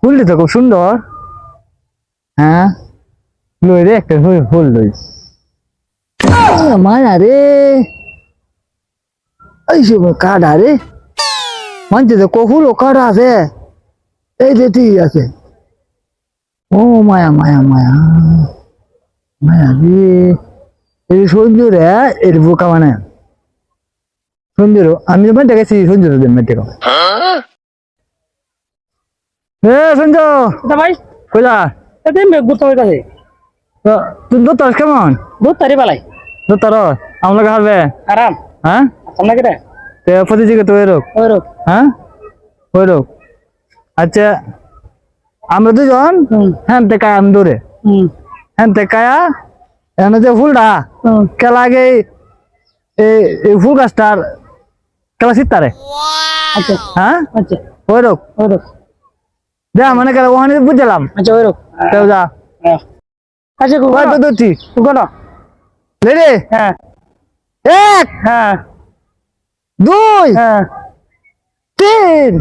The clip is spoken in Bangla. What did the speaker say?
ফুলটি তো খুব সুন্দর। হ্যাঁ লই রে একটা ফুল লই। মায়া রে এই সব কাটা রে মানছে তো কফুল ও কাটা আছে এই যে ঠিক আছে। ও মায়া মায়া মায়া মায়া রে এই সঞ্জু রে এর বোকা মানে সঞ্জুর আমি তো মেটে গেছি সঞ্জুর মেটে গেল। এ সঞ্জু ভাই কইলা গুরুত্ব হয়ে গেছে তুই দোতাস কেমন দুধ তারি পালাই দোতার আমরা খাবে আরাম হ্যাঁ আপনার কেটে তে প্রতিযোগিতা তো এরক ওই রোগ হ্যাঁ ওইরক। আচ্ছা আমরা দুজন হ্যাঁ তে কায়া আমি দূরে হ্যাঁ তে কায়া এনে যে ফুলটা কেলা আগে এই ফুল গাছটার কেলা শীতারে আচ্ছা হ্যাঁ আচ্ছা ওইরক ওই রোগ যা মানে কেন ওখানে বুঝলাম আচ্ছা ওই রোগ কেউ যা আচ্ছা ওই তো দুটি কুকনো রে হ্যাঁ এক হ্যাঁ দুই হ্যাঁ তিন